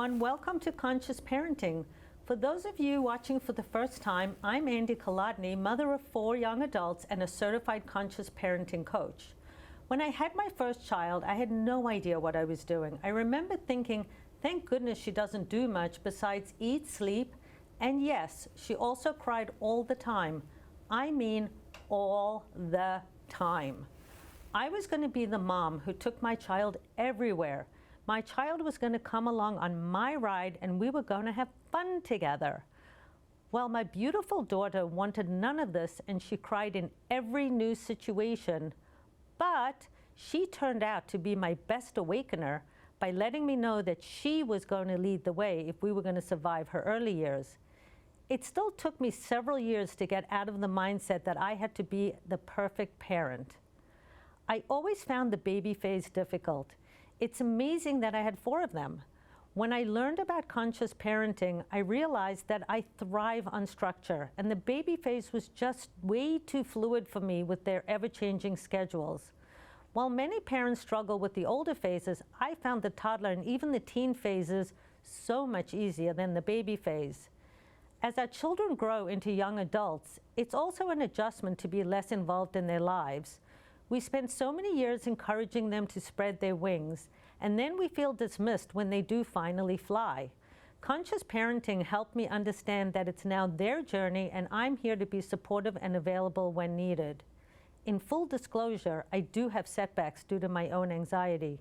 everyone. Welcome to Conscious Parenting. For those of you watching for the first time, I'm Andy Kolodny, mother of 4 young adults and a certified conscious parenting coach. When I had my first child, I had no idea what I was doing. I remember thinking, thank goodness she doesn't do much besides eat, sleep, and yes, she also cried all the time. I mean, all the time. I was going to be the mom who took my child everywhere. My child was going to come along on my ride and we were going to have fun together. Well, my beautiful daughter wanted none of this and she cried in every new situation, but she turned out to be my best awakener by letting me know that she was going to lead the way if we were going to survive her early years. It still took me several years to get out of the mindset that I had to be the perfect parent. I always found the baby phase difficult. It's amazing that I had 4 of them. When I learned about conscious parenting, I realized that I thrive on structure, and the baby phase was just way too fluid for me with their ever-changing schedules. While many parents struggle with the older phases, I found the toddler and even the teen phases so much easier than the baby phase. As our children grow into young adults, it's also an adjustment to be less involved in their lives. We spend so many years encouraging them to spread their wings, and then we feel dismissed when they do finally fly. Conscious parenting helped me understand that it's now their journey and I'm here to be supportive and available when needed. In full disclosure, I do have setbacks due to my own anxiety.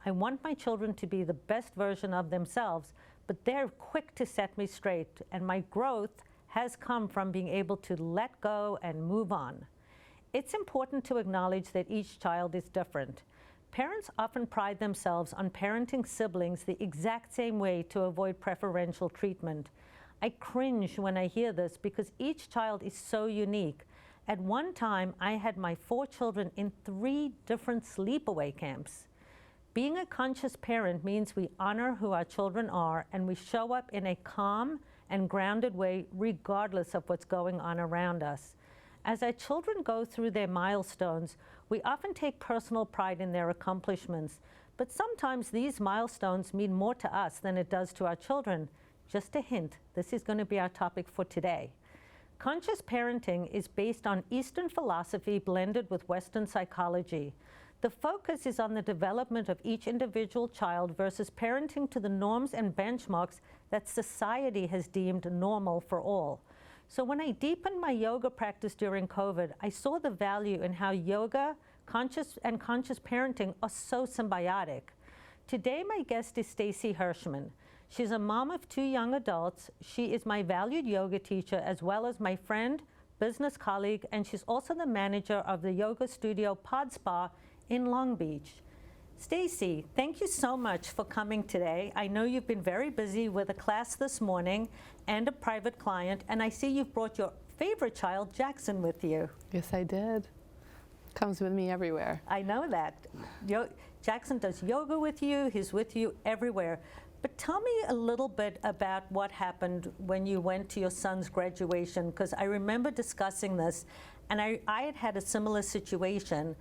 I want my children to be the best version of themselves, but they're quick to set me straight, and my growth has come from being able to let go and move on. It's important to acknowledge that each child is different. Parents often pride themselves on parenting siblings the exact same way to avoid preferential treatment. I cringe when I hear this because each child is so unique. At one time, I had my 4 children in 3 different sleepaway camps. Being a conscious parent means we honor who our children are and we show up in a calm and grounded way regardless of what's going on around us. As our children go through their milestones, we often take personal pride in their accomplishments, but sometimes these milestones mean more to us than it does to our children. Just a hint, this is going to be our topic for today. Conscious parenting is based on Eastern philosophy blended with Western psychology. The focus is on the development of each individual child versus parenting to the norms and benchmarks that society has deemed normal for all. So when I deepened my yoga practice during COVID, I saw the value in how yoga, conscious parenting are so symbiotic. Today, my guest is Staceys Hirschman. She's a mom of 2 young adults. She is my valued yoga teacher as well as my friend, business colleague, and she's also the manager of the yoga studio Pod Spa in Long Beach. Staceys, thank you so much for coming today. I know you've been very busy with a class this morning and a private client, and I see you've brought your favorite child, Jackson, with you. Yes, I did. Comes with me everywhere. I know that. Jackson does yoga with you. He's with you everywhere. But tell me a little bit about what happened when you went to your son's graduation, because I remember discussing this, and I had a similar situation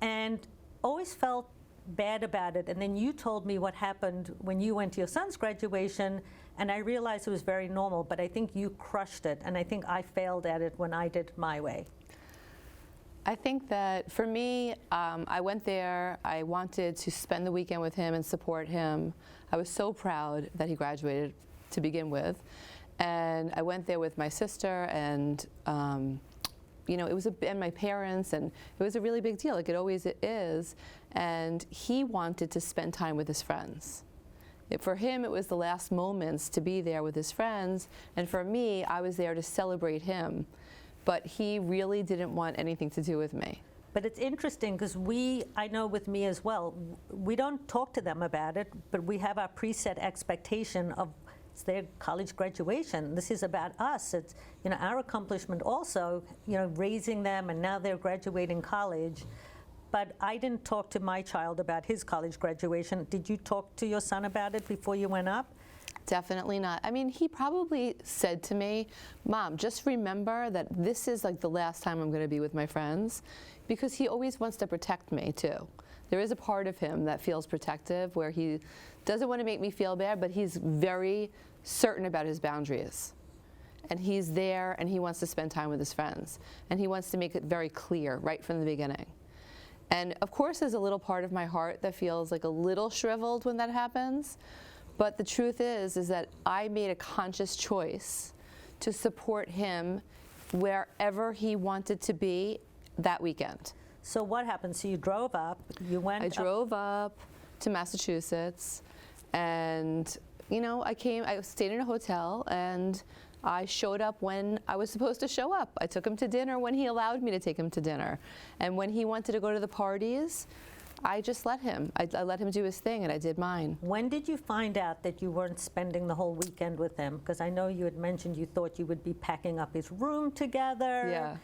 and always felt bad about it. And then you told me what happened when you went to your son's graduation, and I realized it was very normal, but I think you crushed it, and I think I failed at it when I did it my way. I think that for me, I went there, I wanted to spend the weekend with him and support him. I was so proud that he graduated to begin with. And I went there with my sister and it was and my parents, and it was a really big deal, like it always is. And he wanted to spend time with his friends. For him, it was the last moments to be there with his friends, and for me, I was there to celebrate him. But he really didn't want anything to do with me. But it's interesting because I know with me as well, we don't talk to them about it, but we have our preset expectation of it's their college graduation. This is about us. It's our accomplishment also, raising them, and now they're graduating college. But I didn't talk to my child about his college graduation. Did you talk to your son about it before you went up? Definitely not. I mean, he probably said to me, Mom, just remember that this is like the last time I'm going to be with my friends, because he always wants to protect me too. There is a part of him that feels protective, where he doesn't want to make me feel bad, but he's very certain about his boundaries. And he's there, and he wants to spend time with his friends. And he wants to make it very clear right from the beginning. And of course, there's a little part of my heart that feels like a little shriveled when that happens. But the truth is that I made a conscious choice to support him wherever he wanted to be that weekend. So what happened? So you drove up, you went I drove up to Massachusetts, and I stayed in a hotel, and I showed up when I was supposed to show up. I took him to dinner when he allowed me to take him to dinner. And when he wanted to go to the parties, I just let him. I let him do his thing, and I did mine. When did you find out that you weren't spending the whole weekend with him? Because I know you had mentioned you thought you would be packing up his room together. Yeah.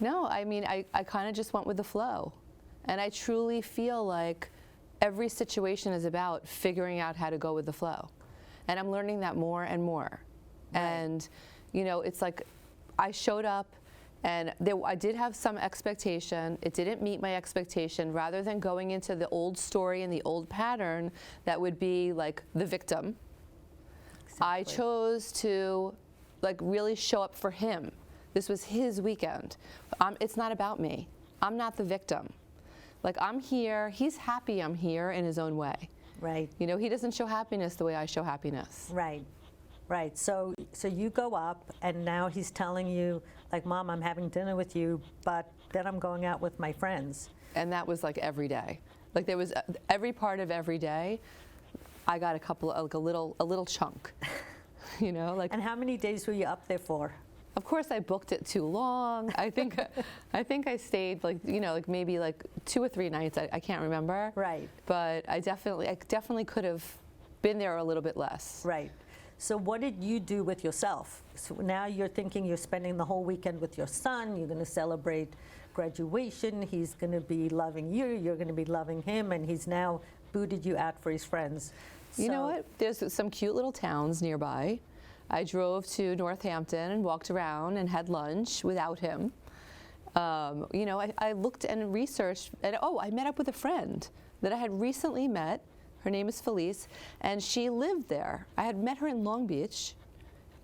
No, I mean, I kind of just went with the flow. And I truly feel like every situation is about figuring out how to go with the flow. And I'm learning that more and more. Right. And, it's like I showed up, and I did have some expectation. It didn't meet my expectation. Rather than going into the old story and the old pattern that would be like the victim, exactly. I chose to really show up for him. This was his weekend. It's not about me. I'm not the victim. I'm here. He's happy I'm here in his own way. Right. He doesn't show happiness the way I show happiness. Right. Right. So you go up, and now he's telling you, Mom, I'm having dinner with you, but then I'm going out with my friends. And that was every day. There was every part of every day, I got a little chunk, And how many days were you up there for? Of course, I booked it too long. I think I stayed maybe 2 or 3 nights. I can't remember. Right. But I definitely could have been there a little bit less. Right. So what did you do with yourself? So now you're thinking you're spending the whole weekend with your son. You're going to celebrate graduation. He's going to be loving you. You're going to be loving him. And he's now booted you out for his friends. You know what? There's some cute little towns nearby. I drove to Northampton and walked around and had lunch without him. I looked and researched, and I met up with a friend that I had recently met. Her name is Felice, and she lived there. I had met her in Long Beach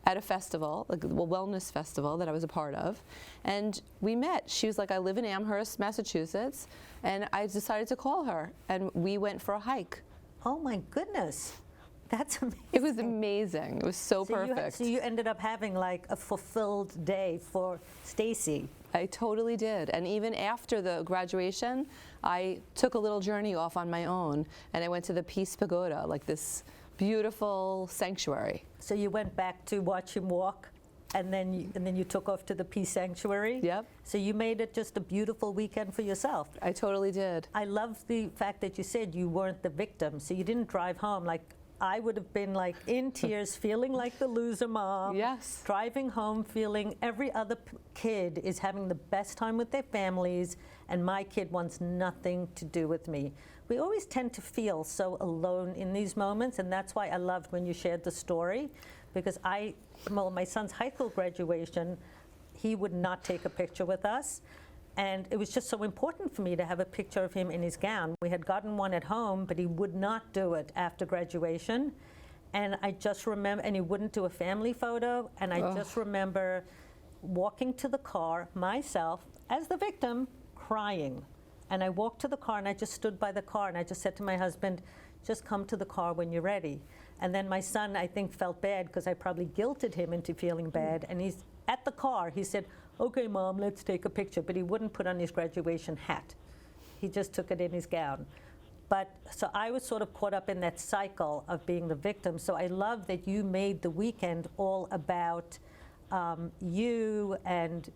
at a festival, a wellness festival that I was a part of, and we met. She was like, I live in Amherst, Massachusetts, and I decided to call her, and we went for a hike. Oh my goodness. That's amazing. It was amazing. It was so perfect. So you ended up having a fulfilled day for Stacy. I totally did. And even after the graduation, I took a little journey off on my own, and I went to the Peace Pagoda, this beautiful sanctuary. So you went back to watch him walk, and then you took off to the Peace Sanctuary? Yep. So you made it just a beautiful weekend for yourself. I totally did. I love the fact that you said you weren't the victim, so you didn't drive home I would have been in tears, feeling like the loser mom. Yes. Driving home, feeling every other kid is having the best time with their families, and my kid wants nothing to do with me. We always tend to feel so alone in these moments, and that's why I loved when you shared the story, because my son's high school graduation, he would not take a picture with us. And it was just so important for me to have a picture of him in his gown. We had gotten one at home, but he would not do it after graduation. And I just remember, and he wouldn't do a family photo. And I just remember walking to the car myself as the victim, crying. And I walked to the car, and I just stood by the car, and I just said to my husband, just come to the car when you're ready. And then my son, I think, felt bad because I probably guilted him into feeling bad. And he's at the car, he said, okay, Mom, let's take a picture. But he wouldn't put on his graduation hat. He just took it in his gown. But so I was sort of caught up in that cycle of being the victim. So I love that you made the weekend all about you and,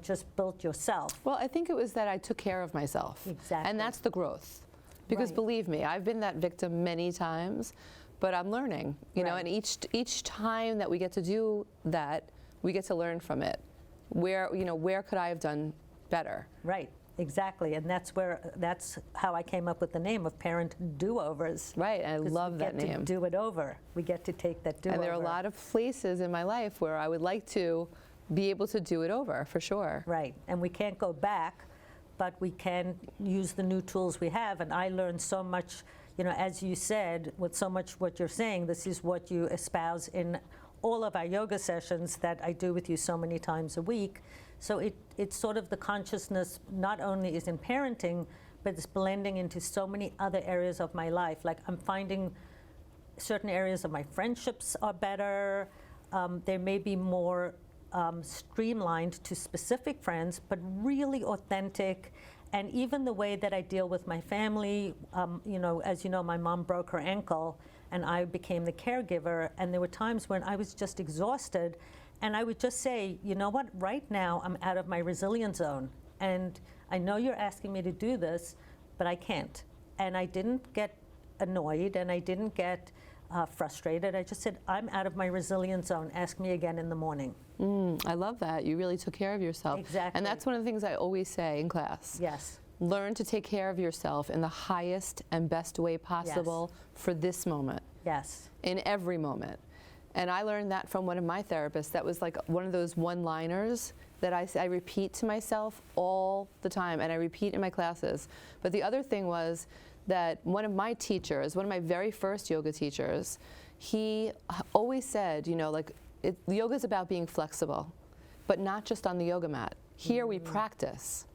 just built yourself. Well, I think it was that I took care of myself. Exactly. And that's the growth. Because believe me, I've been that victim many times, but I'm learning, know, and each time that we get to do that, we get to learn from it. Where could I have done better? Right. exactly. And that's how I came up with the name of Parent Do-Overs. Right, and I love that name. We get to do it over. We get to take that do-over. And there are a lot of places in my life where I would like to be able to do it over, for sure. Right, and we can't go back, but we can use the new tools we have. And I learned so much, as you said, with so much what you're saying, this is what you espouse in all of our yoga sessions that I do with you so many times a week. So it's sort of the consciousness not only is in parenting, but it's blending into so many other areas of my life. Like I'm finding certain areas of my friendships are better. They may be more streamlined to specific friends, but really authentic. And even the way that I deal with my family, as you know, my mom broke her ankle and I became the caregiver. And there were times when I was just exhausted and I would just say, you know what, right now I'm out of my resilience zone. And I know you're asking me to do this, but I can't. And I didn't get annoyed and I didn't get frustrated. I just said, I'm out of my resilience zone. Ask me again in the morning. I love that. You really took care of yourself. Exactly. And that's one of the things I always say in class. Yes. Learn to take care of yourself in the highest and best way possible for this moment. Yes. In every moment. And I learned that from one of my therapists. That was like one of those one-liners that I repeat to myself all the time, and I repeat in my classes. But the other thing was that one of my teachers, one of my very first yoga teachers, he always said, yoga is about being flexible, but not just on the yoga mat. Here we practice.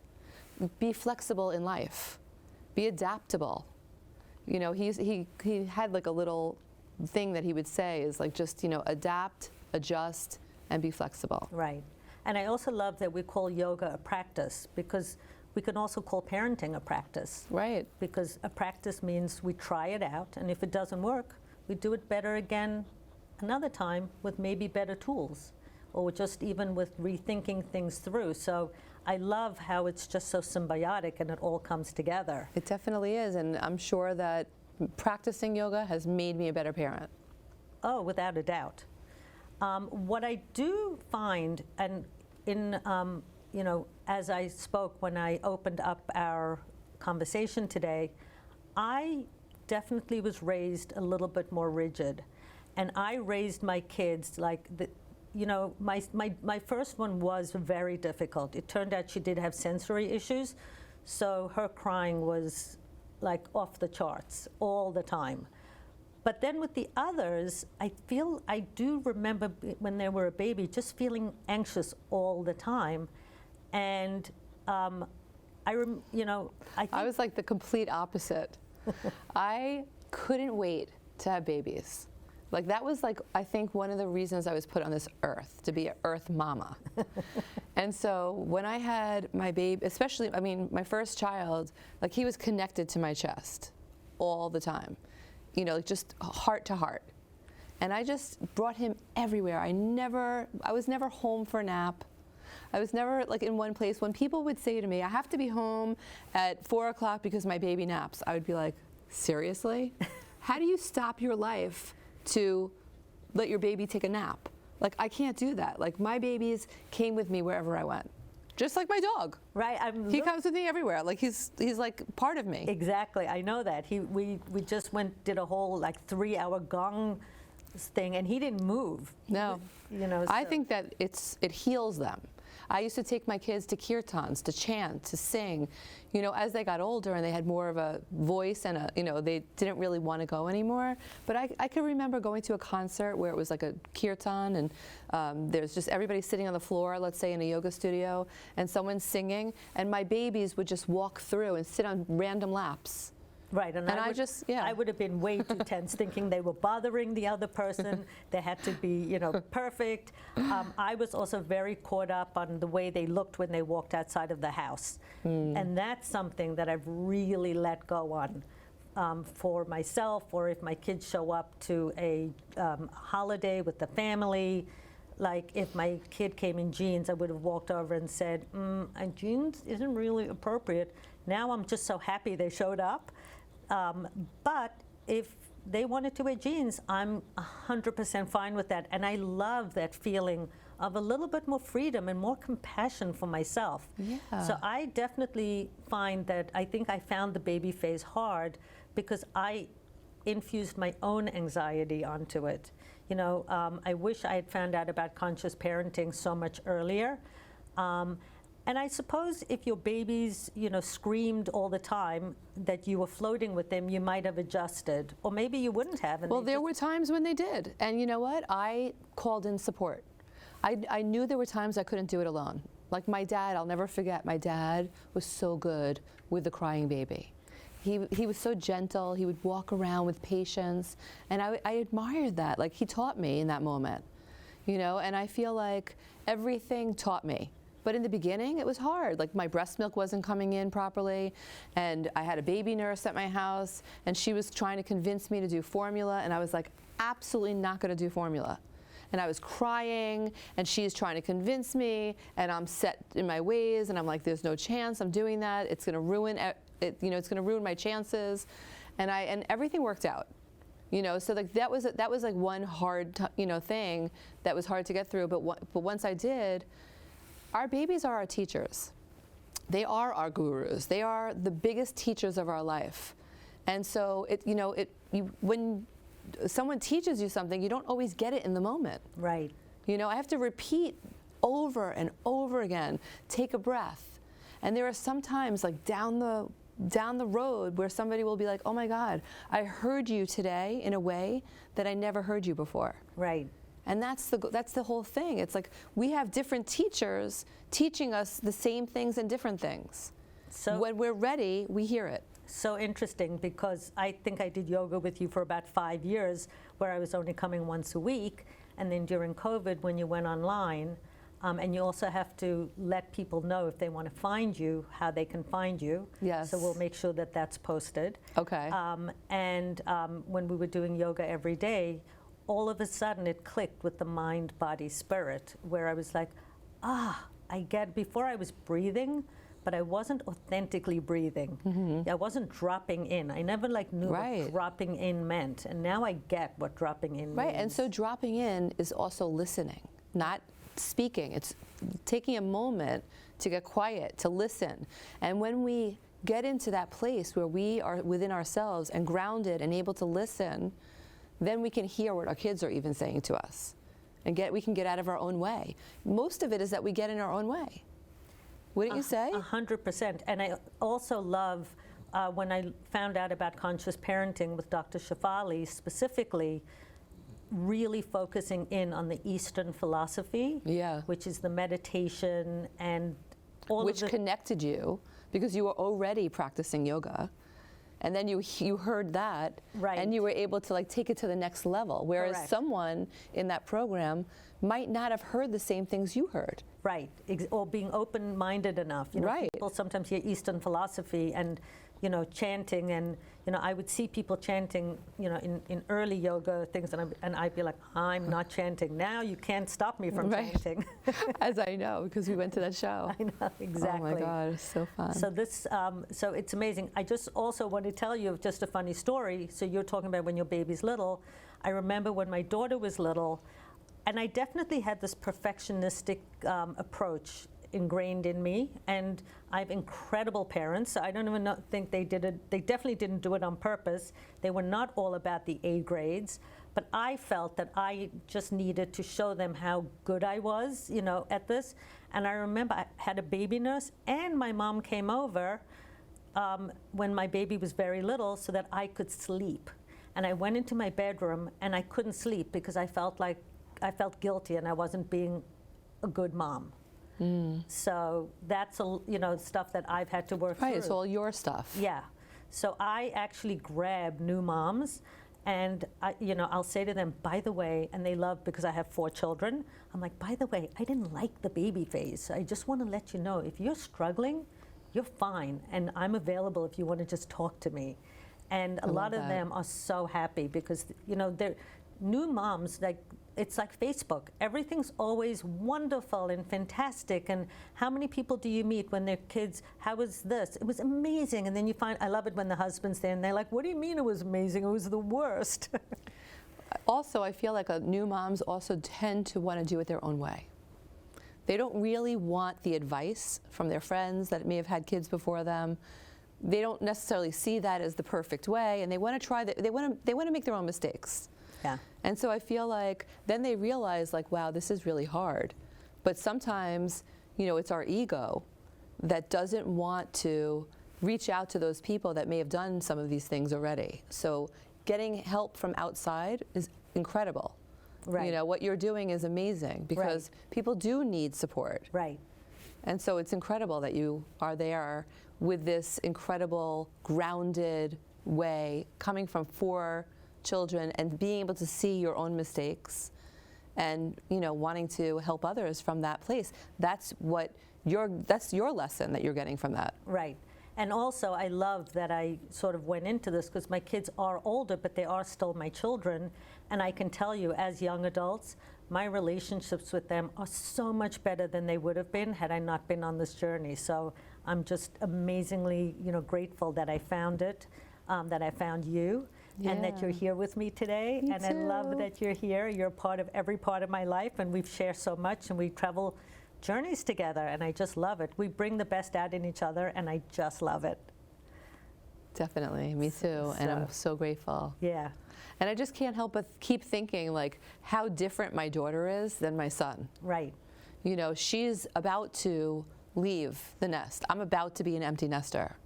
Be flexible in life. Be adaptable. He had like a little thing that he would say is like just, adapt, adjust, and be flexible. Right. And I also love that we call yoga a practice, because we can also call parenting a practice. Right. Because a practice means we try it out, and if it doesn't work, we do it better again another time with maybe better tools, or just even with rethinking things through. So I love how it's just so symbiotic and it all comes together. It definitely is, and I'm sure that practicing yoga has made me a better parent. Oh, without a doubt. What I do find, and in, as I spoke when I opened up our conversation today, I definitely was raised a little bit more rigid. And I raised my kids like, my first one was very difficult. It turned out she did have sensory issues, so her crying was like off the charts all the time. But then with the others, I do remember when they were a baby, just feeling anxious all the time. And I was like the complete opposite. I couldn't wait to have babies. Like that was like, I think one of the reasons I was put on this earth, to be an earth mama. And so when I had my baby, especially, my first child, like he was connected to my chest all the time, just heart to heart. And I just brought him everywhere. I was never home for a nap. I was never like in one place. When people would say to me, I have to be home at 4 o'clock because my baby naps, I would be like, seriously? How do you stop your life to let your baby take a nap? Like, I can't do that. Like, my babies came with me wherever I went. Just like my dog. Right. He comes with me everywhere. Like, he's like part of me. Exactly. I know that. We just did a whole like 3-hour gong thing, and he didn't move. No. So. I think that it heals them. I used to take my kids to kirtans, to chant, to sing. As they got older and they had more of a voice and they didn't really want to go anymore. But I could remember going to a concert where it was like a kirtan and there's just everybody sitting on the floor, let's say in a yoga studio, and someone's singing, and my babies would just walk through and sit on random laps. Right, and I would have been way too tense, thinking they were bothering the other person. They had to be, perfect. I was also very caught up on the way they looked when they walked outside of the house, and that's something that I've really let go on for myself, or if my kids show up to a holiday with the family. Like if my kid came in jeans, I would have walked over and said, jeans isn't really appropriate. Now I'm just so happy they showed up. But if they wanted to wear jeans, I'm 100% fine with that. And I love that feeling of a little bit more freedom and more compassion for myself. Yeah. So I definitely find that I think I found the baby phase hard because I infused my own anxiety onto it. You know, I wish I had found out about conscious parenting so much earlier. And I suppose if your babies, you know, screamed all the time that you were floating with them, you might have adjusted, or maybe you wouldn't have. And well, there were times when they did, and you know what? I called in support. I knew there were times I couldn't do it alone. Like my dad, I'll never forget. My dad was so good with the crying baby. He was so gentle. He would walk around with patience, and I admired that. Like he taught me in that moment, you know. And I feel like everything taught me. But in the beginning, it was hard. Like my breast milk wasn't coming in properly, and I had a baby nurse at my house, and she was trying to convince me to do formula, and I was like, absolutely not going to do formula. And I was crying, and she's trying to convince me, and I'm set in my ways, and I'm like, there's no chance I'm doing that. It's going to ruin it. You know, it's going to ruin my chances, and everything worked out. You know, so like that was like one hard thing that was hard to get through. But once I did. Our babies are our teachers. They are our gurus. They are the biggest teachers of our life. And so, when someone teaches you something, you don't always get it in the moment. Right. You know, I have to repeat over and over again, take a breath. And there are some times, like down the road, where somebody will be like, oh my God, I heard you today in a way that I never heard you before. Right. And that's the whole thing. It's like we have different teachers teaching us the same things and different things. So when we're ready, we hear it. So interesting, because I think I did yoga with you for about 5 years, where I was only coming once a week. And then during COVID, when you went online, and you also have to let people know if they want to find you, how they can find you. Yes. So we'll make sure that that's posted. Okay. When we were doing yoga every day, all of a sudden it clicked with the mind, body, spirit, where I was like, I get, before I was breathing, but I wasn't authentically breathing. Mm-hmm. I wasn't dropping in. I never knew what dropping in meant. And now I get what dropping in means. Right, and so dropping in is also listening, not speaking. It's taking a moment to get quiet, to listen. And when we get into that place where we are within ourselves and grounded and able to listen, then we can hear what our kids are even saying to us, and we can get out of our own way. Most of it is that we get in our own way. Wouldn't you say? 100%. And I also love when I found out about conscious parenting with Dr. Shefali, specifically really focusing in on the Eastern philosophy, which is the meditation and all which of connected you because you were already practicing yoga. And then you heard that, and you were able to take it to the next level. Whereas someone in that program might not have heard the same things you heard. Right, or being open-minded enough. People sometimes hear Eastern philosophy and, chanting, and I would see people chanting, in early yoga things, and I'd be like, I'm not chanting. Now you can't stop me from chanting. As I know, because we went to that show. I know, exactly. Oh my God, it's so fun. So it's amazing. I just also want to tell you just a funny story. So you're talking about when your baby's little. I remember when my daughter was little, and I definitely had this perfectionistic approach ingrained in me, and I have incredible parents. So I don't even think they did it. They definitely didn't do it on purpose. They were not all about the A grades, but I felt that I just needed to show them how good I was, at this. And I remember I had a baby nurse, and my mom came over when my baby was very little so that I could sleep. And I went into my bedroom and I couldn't sleep because I felt guilty and I wasn't being a good mom. So that's stuff that I've had to work through. Right, it's all your stuff. Yeah. So I actually grab new moms, and I'll say to them, by the way, and they love, because I have 4 children, I'm like, by the way, I didn't like the baby phase. So I just want to let you know, if you're struggling, you're fine, and I'm available if you want to just talk to me. And a lot of them are so happy because they're new moms. It's like Facebook. Everything's always wonderful and fantastic. And how many people do you meet when their kids, how was this? It was amazing. And then you find, I love it when the husband's there and they're like, what do you mean it was amazing? It was the worst. Also, I feel like new moms also tend to want to do it their own way. They don't really want the advice from their friends that may have had kids before them. They don't necessarily see that as the perfect way, and they want to try they want to make their own mistakes. Yeah. And so I feel like then they realize, like, wow, this is really hard. But sometimes, you know, it's our ego that doesn't want to reach out to those people that may have done some of these things already. So getting help from outside is incredible. Right. You know, what you're doing is amazing because people do need support. Right. And so it's incredible that you are there with this incredible, grounded way, coming from 4 children and being able to see your own mistakes and, you know, wanting to help others from that place. That's your lesson that you're getting from that. Right. And also, I love that I sort of went into this because my kids are older, but they are still my children. And I can tell you, as young adults, my relationships with them are so much better than they would have been had I not been on this journey. So I'm just amazingly, you know, grateful that I found it, that I found you, and that you're here with me today. Me and I love too. that you're here. You're a part of every part of my life, and we've shared so much, and we travel journeys together, and I just love it. We bring the best out in each other, and I just love it. Definitely, me too, and I'm so grateful. Yeah. And I just can't help but keep thinking, like, how different my daughter is than my son. Right. You know, she's about to leave the nest. I'm about to be an empty nester.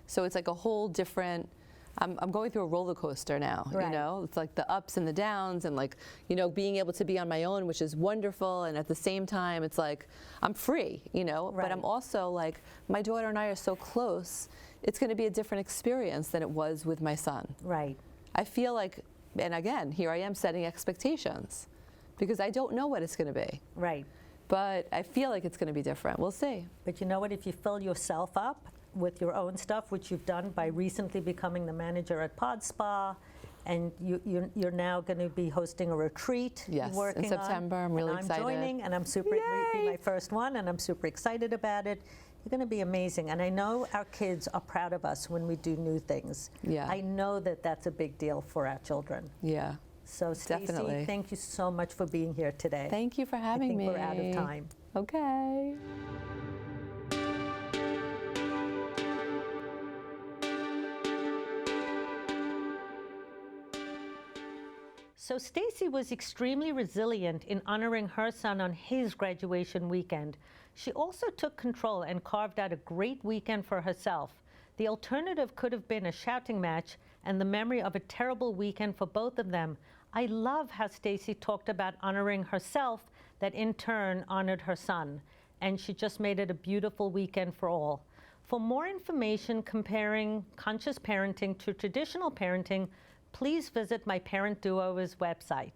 So it's like a whole different, I'm going through a roller coaster now, Right. you know? It's like the ups and the downs and, like, you know, being able to be on my own, which is wonderful. And at the same time, it's like, I'm free, you know? Right. But I'm also like, my daughter and I are so close, it's going to be a different experience than it was with my son. Right. I feel like, and again, here I am setting expectations because I don't know what it's going to be. Right. But I feel like it's going to be different. We'll see. But you know what? If you fill yourself up with your own stuff, which you've done by recently becoming the manager at Pod Spa, and you're now going to be hosting a retreat. Yes, in working September. On, I'm really and excited. I'm joining, and I'm super. It'll be my first one, and I'm super excited about it. You're going to be amazing, and I know our kids are proud of us when we do new things. Yeah. I know that that's a big deal for our children. Yeah. So, Stacey, Definitely. thank you so much for being here today. Thank you for having me. I think we're out of time. Okay. So Stacy was extremely resilient in honoring her son on his graduation weekend. She also took control and carved out a great weekend for herself. The alternative could have been a shouting match and the memory of a terrible weekend for both of them. I love how Stacy talked about honoring herself that in turn honored her son. And she just made it a beautiful weekend for all. For more information comparing conscious parenting to traditional parenting, please visit my Parent Duo's website.